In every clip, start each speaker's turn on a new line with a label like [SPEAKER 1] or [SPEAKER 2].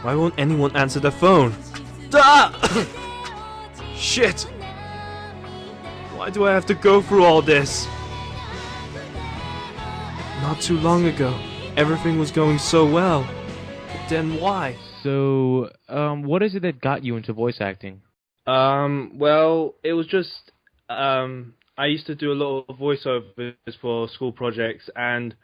[SPEAKER 1] Why won't anyone answer the phone? Ah! Shit! Why do I have to go through all this? Not too long ago, everything was going so well. But then why?
[SPEAKER 2] So, what is it that got you into voice acting?
[SPEAKER 3] Well, it was just I used to do a lot of voiceovers for school projects, and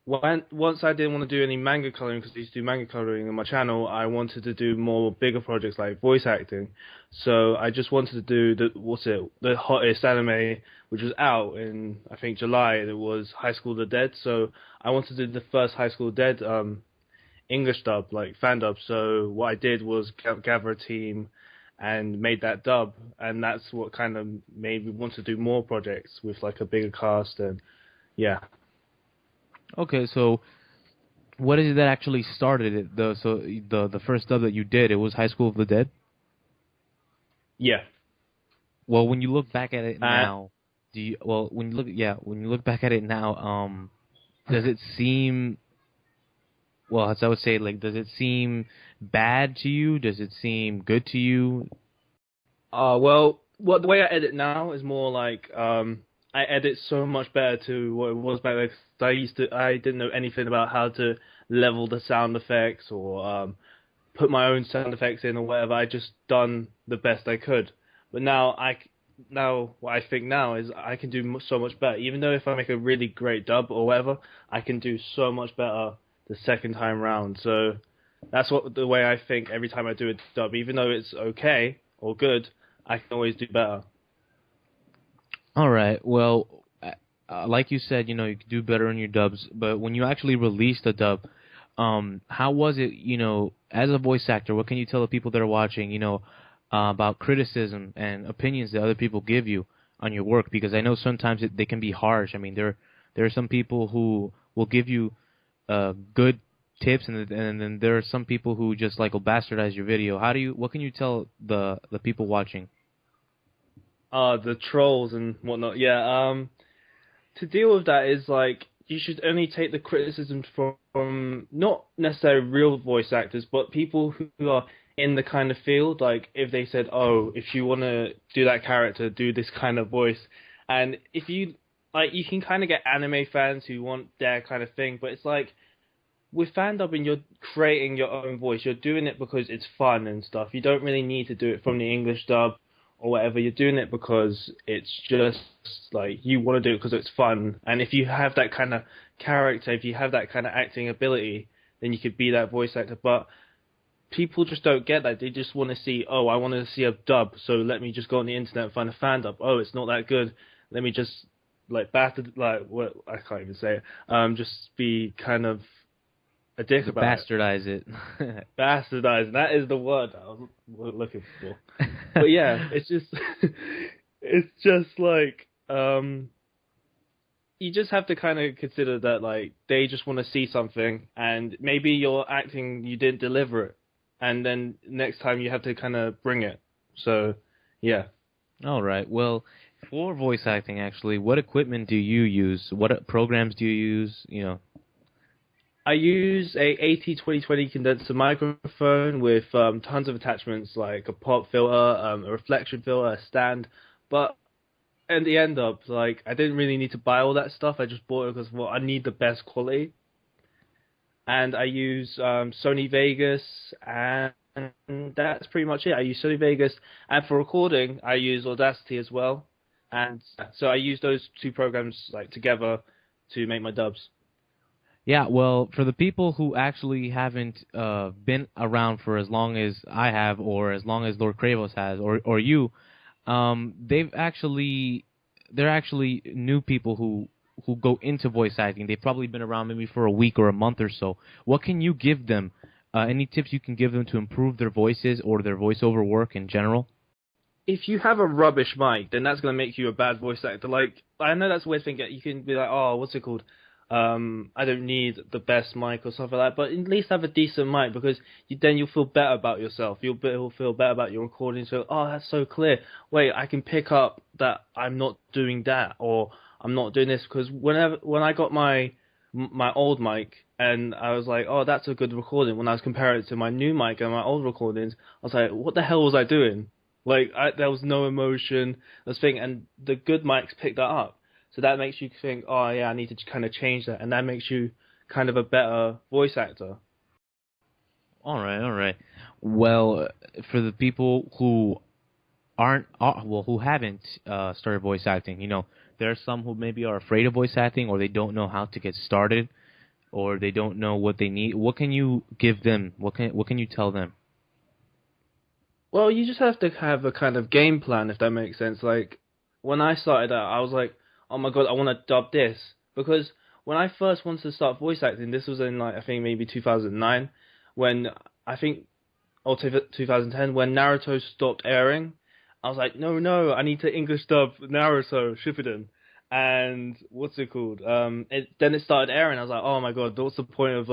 [SPEAKER 3] once I didn't want to do any manga coloring because I used to do manga coloring on my channel, I wanted to do more bigger projects like voice acting. So I just wanted to do the hottest anime which was out in I think July. It was High School of the Dead. So I wanted to do the first High School of the Dead English dub, like fan dub. So what I did was gather a team and made that dub, and that's what kind of made me want to do more projects with like a bigger cast and yeah.
[SPEAKER 2] Okay, so what is it that actually started it? The first dub that you did, it was High School of the Dead?
[SPEAKER 3] Yeah.
[SPEAKER 2] Well, when you look back at it
[SPEAKER 3] Uh,
[SPEAKER 2] now, when you look back at it now, does it seem, well, as I would say, like, does it seem bad to you? Does it seem good to you?
[SPEAKER 3] well, the way I edit now is more like I edit so much better to what it was back then. 'Cause I didn't know anything about how to level the sound effects or put my own sound effects in or whatever. I just done the best I could. But now what I think now is I can do so much better. Even though if I make a really great dub or whatever, I can do so much better the second time round. So that's what the way I think every time I do a dub. Even though it's okay or good, I can always do better.
[SPEAKER 2] All right. Well, like you said, you could do better in your dubs, but when you actually released a dub, how was it, as a voice actor, what can you tell the people that are watching, about criticism and opinions that other people give you on your work? Because I know sometimes they can be harsh. I mean, there are some people who will give you good tips, and then there are some people who just like will bastardize your video. What can you tell the people watching?
[SPEAKER 3] The trolls and whatnot. Yeah. To deal with that is like you should only take the criticism from not necessarily real voice actors, but people who are in the kind of field. Like if they said, "Oh, if you want to do that character, do this kind of voice," and if you like, you can kind of get anime fans who want their kind of thing, but it's like with fan dubbing, you're creating your own voice. You're doing it because it's fun and stuff. You don't really need to do it from the English dub or whatever. You're doing it because it's just like you want to do it because it's fun. And if you have that kind of character, if you have that kind of acting ability, then you could be that voice actor. But people just don't get that. They just want to see, oh, I want to see a dub, so let me just go on the internet and find a fan dub. Oh, it's not that good. Let me just what I can't even say it. Just be kind of a dick about it.
[SPEAKER 2] Bastardize it.
[SPEAKER 3] Bastardizing. That is the word I was looking for. But yeah, it's just it's just like you just have to kind of consider that like they just want to see something, and maybe your acting you didn't deliver it, and then next time you have to kind of bring it. So yeah.
[SPEAKER 2] All right. Well, for voice acting, actually, what equipment do you use? What programs do you use?
[SPEAKER 3] I use a AT2020 condenser microphone with tons of attachments like a pop filter, a reflection filter, a stand. But in the end up, like I didn't really need to buy all that stuff. I just bought it because I need the best quality. And I use Sony Vegas, and that's pretty much it. I use Sony Vegas, and for recording, I use Audacity as well. And so I use those two programs like together to make my dubs.
[SPEAKER 2] Yeah, well, for the people who actually haven't been around for as long as I have, or as long as Lord Kravos has, or you, they're actually new people who go into voice acting. They've probably been around maybe for a week or a month or so. What can you give them? Any tips you can give them to improve their voices or their voiceover work in general?
[SPEAKER 3] If you have a rubbish mic, then that's going to make you a bad voice actor. Like, I know that's a weird thing. You can be like, oh, what's it called? I don't need the best mic or something like that, but at least have a decent mic because then you'll feel better about yourself. You'll feel better about your recording. So, oh, that's so clear. Wait, I can pick up that I'm not doing that or I'm not doing this because when I got my old mic and I was like, oh, that's a good recording. When I was comparing it to my new mic and my old recordings, I was like, what the hell was I doing? Like, there was no emotion, this thing, and the good mics picked that up. So that makes you think, oh yeah, I need to kind of change that, and that makes you kind of a better voice actor.
[SPEAKER 2] All right, all right. Well, for the people who aren't, who haven't started voice acting, there are some who maybe are afraid of voice acting, or they don't know how to get started, or they don't know what they need. What can you give them? What can you tell them?
[SPEAKER 3] Well, you just have to have a kind of game plan, if that makes sense. Like, when I started out, I was like, oh my god, I want to dub this. Because when I first wanted to start voice acting, this was in, like, I think maybe 2009, when, I think, or 2010, when Naruto stopped airing. I was like, no, I need to English dub Naruto Shippuden. And what's it called? Then it started airing. I was like, oh my god, what's the point of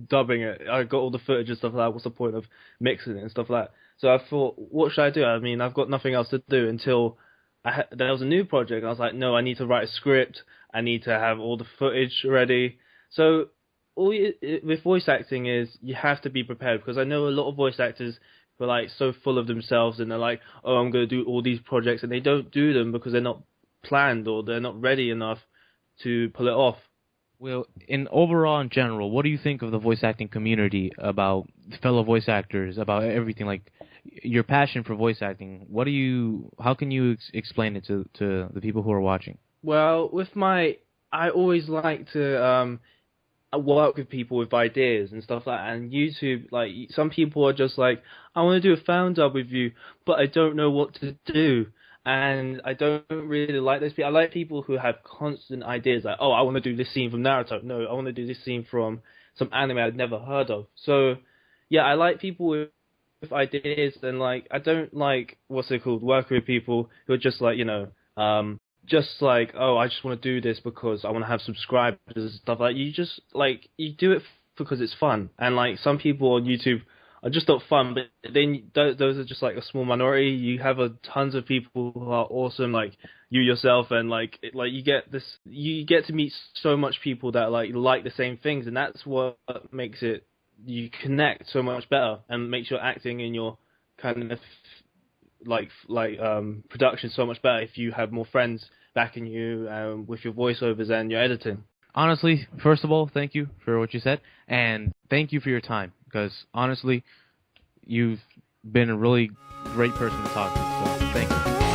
[SPEAKER 3] dubbing it? I got all the footage and stuff like that. What's the point of mixing it and stuff like that? So I thought, what should I do? I mean, I've got nothing else to do until there was a new project. I was like, no, I need to write a script. I need to have all the footage ready. So with voice acting is you have to be prepared, because I know a lot of voice actors who are like so full of themselves and they're like, oh, I'm going to do all these projects, and they don't do them because they're not planned or they're not ready enough to pull it off.
[SPEAKER 2] Well, in general, what do you think of the voice acting community, about fellow voice actors, about everything, like your passion for voice acting? How can you explain it to the people who are watching?
[SPEAKER 3] Well, I always like to work with people with ideas and stuff like that. And YouTube, like, some people are just like, I want to do a fan dub with you, but I don't know what to do. And I don't really like those people. I like people who have constant ideas, like, oh, I want to do this scene from Naruto. No, I want to do this scene from some anime I've never heard of. So, yeah, I like people with ideas, and, like, I don't like, what's it called, working with people who are just like, just like, oh, I just want to do this because I want to have subscribers and stuff like that. You just, like, you do it because it's fun. And, like, some people on YouTube are just not fun, but then those are just, like, a small minority. You have tons of people who are awesome, like you yourself, and, like, you get to meet so much people that, like the same things, and that's what makes it, you connect so much better, and makes your acting and your kind of production so much better if you have more friends backing you with your voiceovers and your editing.
[SPEAKER 2] Honestly, first of all, thank you for what you said, and thank you for your time, because honestly, you've been a really great person to talk to, so thank you.